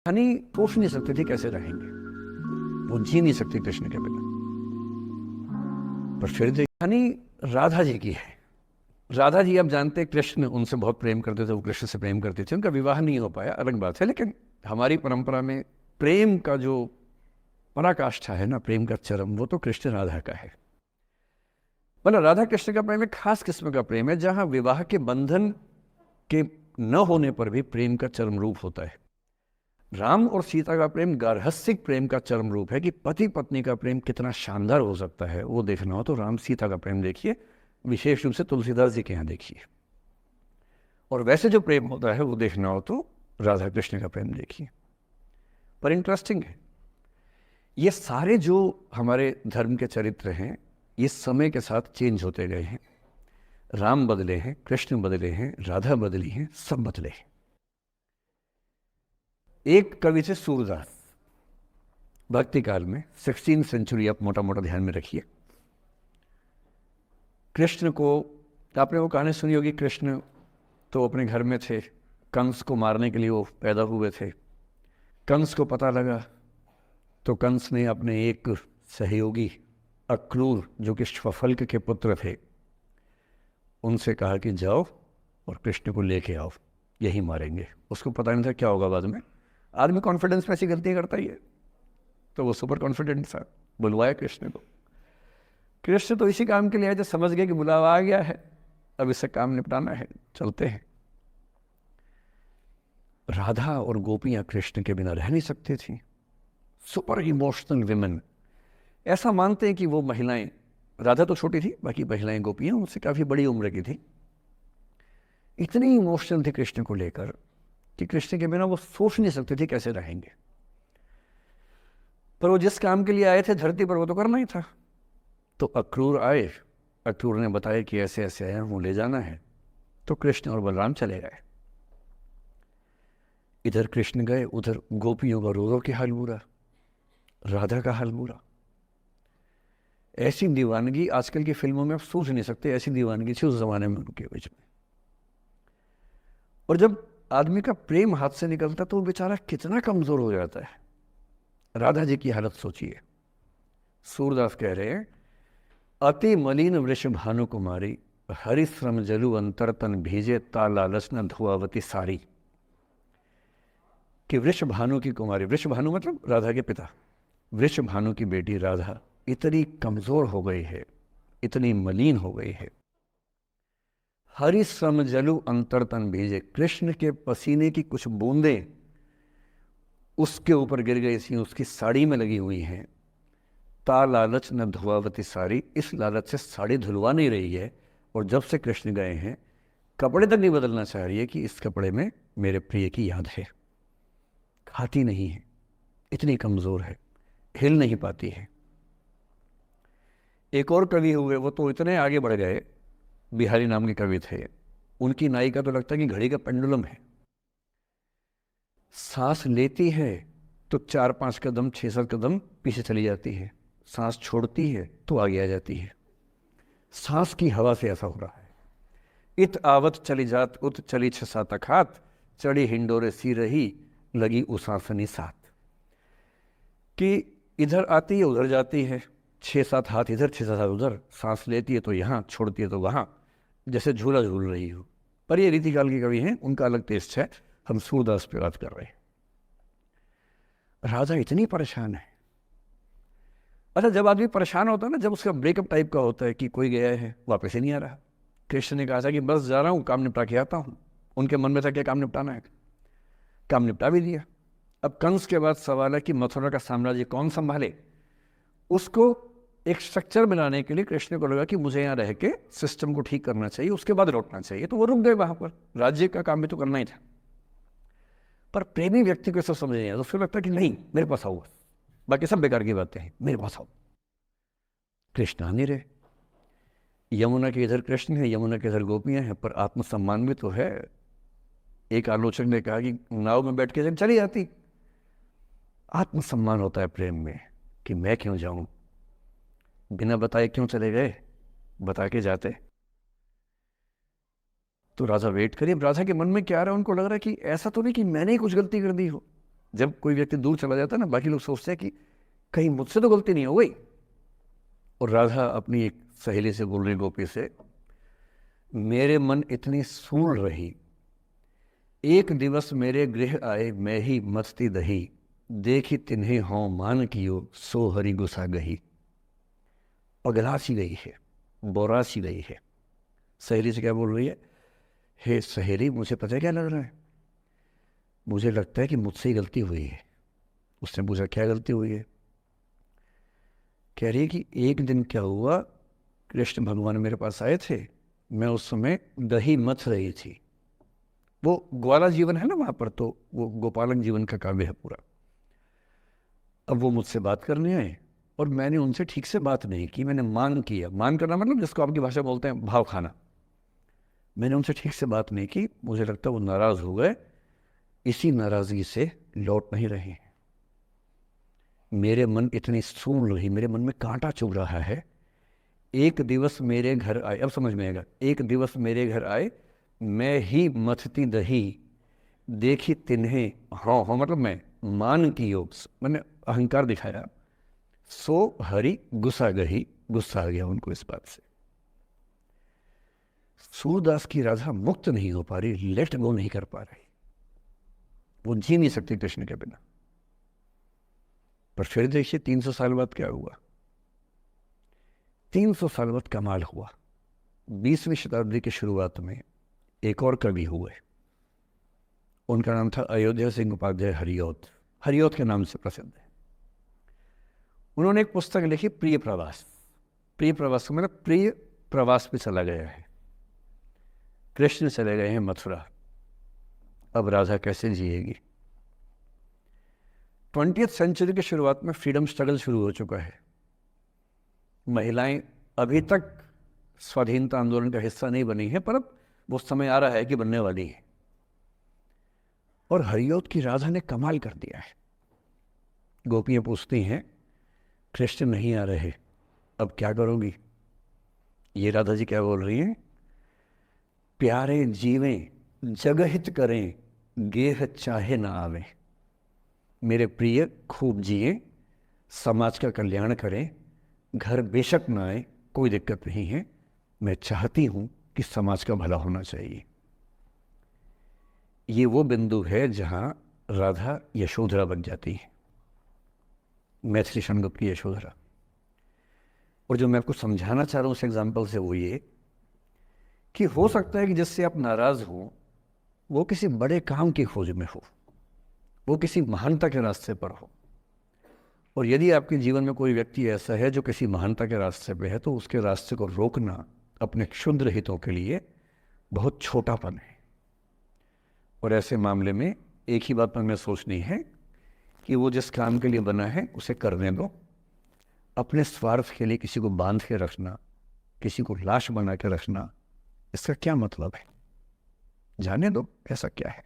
हनी सोच नहीं सकती थी कैसे रहेंगे, वो जी नहीं सकती कृष्ण के बिना। पर फिर हनी राधा जी की है। राधा जी आप जानते हैं कृष्ण उनसे बहुत प्रेम करते थे, वो कृष्ण से प्रेम करती थी, उनका विवाह नहीं हो पाया, अलग बात है। लेकिन हमारी परंपरा में प्रेम का जो पराकाष्ठा है ना, प्रेम का चरम, वो तो कृष्ण राधा का है। मतलब राधा कृष्ण का प्रेम एक खास किस्म का प्रेम है, जहां विवाह के बंधन के न होने पर भी प्रेम का चरम रूप होता है। राम और सीता का प्रेम गार्हस्थ्यिक प्रेम का चरम रूप है। कि पति पत्नी का प्रेम कितना शानदार हो सकता है, वो देखना हो तो राम सीता का प्रेम देखिए, विशेष रूप से तुलसीदास जी के यहाँ देखिए। और वैसे जो प्रेम होता है वो देखना हो तो राधा कृष्ण का प्रेम देखिए। पर इंटरेस्टिंग है, ये सारे जो हमारे धर्म के चरित्र हैं, ये समय के साथ चेंज होते गए हैं। राम बदले हैं, कृष्ण बदले हैं, राधा बदली हैं, सब बदले हैं। एक कवि थे सूरदास, भक्ति काल में 16वीं सेंचुरी, आप मोटा मोटा ध्यान में रखिए। कृष्ण को, आपने वो कहानी सुनी होगी, कृष्ण तो अपने घर में थे, कंस को मारने के लिए वो पैदा हुए थे। कंस को पता लगा तो कंस ने अपने एक सहयोगी अक्रूर, जो कि श्वफल्क के पुत्र थे, उनसे कहा कि जाओ और कृष्ण को लेके आओ, यही मारेंगे। उसको पता नहीं था क्या होगा बाद में। आदमी कॉन्फिडेंस में ऐसी गलतियां करता ही है, तो वो सुपर कॉन्फिडेंट था, बुलवाया कृष्ण को। कृष्ण तो इसी काम के लिए आए थे, समझ गए कि बुलावा आ गया है, अब इससे काम निपटाना है, चलते हैं। राधा और गोपियां कृष्ण के बिना रह नहीं सकती थी। सुपर इमोशनल विमेन, ऐसा मानते हैं कि वो महिलाएं, राधा तो छोटी थी, बाकी महिलाएं गोपियां उनसे काफी बड़ी उम्र की थी, इतनी इमोशनल थी कृष्ण को लेकर कि कृष्ण के बिना वो सोच नहीं सकती थी कैसे रहेंगे। पर वो जिस काम के लिए आए थे धरती पर, वो तो करना ही था। तो अक्रूर आए, अक्रूर ने बताया कि ऐसे ऐसे आया हूं, ले जाना है। तो कृष्ण और बलराम चले गए। इधर कृष्ण गए, उधर गोपियों का रो रो के हाल बुरा, राधा का हाल बुरा। ऐसी दीवानगी आजकल की फिल्मों में आप सोच नहीं सकते, ऐसी दीवानगी थी उस जमाने में उनके बीच में। और जब आदमी का प्रेम हाथ से निकलता तो वो बेचारा कितना कमजोर हो जाता है। राधा जी की हालत सोचिए। सूरदास कह रहे हैं, अति मलिन वृष भानु कुमारी, हरिश्रम जलु अंतर तन भीजे, ता लालच न धुआवती सारी। कि वृष भानु की कुमारी, वृष भानु मतलब राधा के पिता, वृष भानु की बेटी राधा इतनी कमजोर हो गई है, इतनी मलिन हो गई है। हरिश्रम जलु अंतर तन भीजे, कृष्ण के पसीने की कुछ बूंदें उसके ऊपर गिर गई थी, उसकी साड़ी में लगी हुई हैं। ता लालच न धुआवती साड़ी, इस लालच से साड़ी धुलवा नहीं रही है। और जब से कृष्ण गए हैं कपड़े तक नहीं बदलना चाह रही है कि इस कपड़े में मेरे प्रिय की याद है। खाती नहीं है, इतनी कमजोर है, हिल नहीं पाती है। एक और कवि हुए, वो तो इतने आगे बढ़ गए, बिहारी नाम के कवि थे, उनकी नायिका तो लगता है कि घड़ी का पेंडुलम है। सांस लेती है तो 4-5 कदम 6-7 कदम पीछे चली जाती है, सांस छोड़ती है तो आगे आ जाती है। सांस की हवा से ऐसा हो रहा है। इत आवत चली जात उत चली 6-7 अखात, चढ़ी हिंडोरे सी रही लगी उसासनी साथ। कि इधर आती है उधर जाती है, 6-7 हाथ इधर 6-7 हाथ उधर, सांस लेती है तो यहाँ, छोड़ती है तो वहाँ, जैसे झूला झूल रही हो। पर ये रीतिकाल के कवि हैं, उनका अलग टेस्ट है, हम सूरदास पे बात कर रहे हैं। राजा इतनी परेशान है। अच्छा, जब आदमी परेशान होता है ना, जब उसका ब्रेकअप टाइप का होता है कि कोई गया है वापस ही नहीं आ रहा, कृष्ण ने कहा था कि बस जा रहा हूँ, काम निपटा के आता हूँ। उनके मन में था क्या काम निपटाना है, काम निपटा भी दिया। अब कंस के बाद सवाल है कि मथुरा का साम्राज्य कौन संभाले। उसको एक स्ट्रक्चर बनाने के लिए कृष्ण को लगा कि मुझे यहाँ रह के सिस्टम को ठीक करना चाहिए, उसके बाद लौटना चाहिए। तो वो रुक गए वहां पर, राज्य का काम भी तो करना ही था। पर प्रेमी व्यक्ति को सब समझ नहीं आया, तो उसको लगता कि नहीं मेरे पास आओ, बाकी सब बेकार की बातें हैं, मेरे पास आओ। कृष्ण आ नहीं रहे। यमुना के इधर कृष्ण है, यमुना के इधर गोपियां हैं, पर आत्मसम्मान भी तो है। एक आलोचक ने कहा कि नाव में बैठ के जब चली जाती। आत्मसम्मान होता है प्रेम में, कि मैं क्यों जाऊं, बिना बताए क्यों चले गए, बता के जाते। तो राजा वेट करिए, राजा के मन में क्या आ रहा है, उनको लग रहा है कि ऐसा तो नहीं कि मैंने ही कुछ गलती कर दी हो, जब कोई व्यक्ति दूर चला जाता है ना, बाकी लोग सोचते हैं कि कहीं मुझसे तो गलती नहीं हो गई। और राधा अपनी एक सहेली से बोल रही, गोपी से, मेरे मन इतनी सूल रही, एक दिवस मेरे गृह आए मैं ही मस्ती दही, देखी तिन्हें हों मान कियो सो हरि गुसा गही। पगला सी गई है, बोरा सी गई है। सहेली से क्या बोल रही है, हे सहेली, मुझे पता है क्या लग रहा है, मुझे लगता है कि मुझसे ही गलती हुई है। उसने पूछा क्या गलती हुई है? कह रही है कि एक दिन क्या हुआ, कृष्ण भगवान मेरे पास आए थे, मैं उस समय दही मथ रही थी। वो ग्वाला जीवन है ना वहाँ पर, तो वो गोपालन जीवन का काव्य है पूरा। अब वो मुझसे बात करने आए और मैंने उनसे ठीक से बात नहीं की, मैंने मान किया। मान करना मतलब जिसको आपकी भाषा बोलते हैं भाव खाना। मैंने उनसे ठीक से बात नहीं की, मुझे लगता है वो नाराज़ हो गए, इसी नाराज़गी से लौट नहीं रहे हैं। मेरे मन इतनी सूल रही, मेरे मन में कांटा चुभ रहा है। एक दिवस मेरे घर आए, अब समझ में आएगा, एक दिवस मेरे घर आए मैं ही मथती दही, देखी तिन्हें, हाँ हाँ मतलब मैं मान की योग, मैंने अहंकार दिखाया, सो हरि गुस्सा गही, गुस्सा आ गया उनको इस बात से। सूरदास की राधा मुक्त नहीं हो पा रही, लेट गो नहीं कर पा रही, वो जी नहीं सकती कृष्ण के बिना। पर फिर देखिए 300 साल बाद क्या हुआ। 300 साल बाद कमाल हुआ। 20वीं शताब्दी की शुरुआत में एक और कवि हुए, उनका नाम था अयोध्या सिंह उपाध्याय हरिऔध। हरिऔध के नाम से प्रसिद्ध है। उन्होंने एक पुस्तक लिखी, प्रिय प्रवास। प्रिय प्रवास का मतलब प्रिय प्रवास पे चला गया है, कृष्ण चले गए हैं मथुरा, अब राधा कैसे जिएगी। 20वीं सेंचुरी की शुरुआत में फ्रीडम स्ट्रगल शुरू हो चुका है। महिलाएं अभी तक स्वाधीनता आंदोलन का हिस्सा नहीं बनी है, पर अब वो समय आ रहा है कि बनने वाली है। और हरिऔध की राधा ने कमाल कर दिया है। गोपियां पूछती हैं, कृष्ण नहीं आ रहे, अब क्या करोगी? ये राधा जी क्या बोल रही हैं, प्यारे जीवें जगहित करें, गेह चाहे ना आवे। मेरे प्रिय खूब जिए, समाज का कल्याण करें, घर बेशक ना आए, कोई दिक्कत नहीं है, मैं चाहती हूं कि समाज का भला होना चाहिए। ये वो बिंदु है जहां राधा यशोधरा बन जाती है, मैथिली शरणगुप्त की यशोधरा। और जो मैं आपको समझाना चाह रहा हूं उस एग्जाम्पल से वो ये कि हो सकता है कि जिससे आप नाराज हो वो किसी बड़े काम की खोज में हो, वो किसी महानता के रास्ते पर हो। और यदि आपके जीवन में कोई व्यक्ति ऐसा है जो किसी महानता के रास्ते पे है, तो उसके रास्ते को रोकना अपने क्षुद्र हितों के लिए बहुत छोटापन है। और ऐसे मामले में एक ही बात हमें सोचनी है कि वो जिस काम के लिए बना है उसे करने दो। अपने स्वार्थ के लिए किसी को बांध के रखना, किसी को लाश बना के रखना, इसका क्या मतलब है? जाने दो, ऐसा क्या है।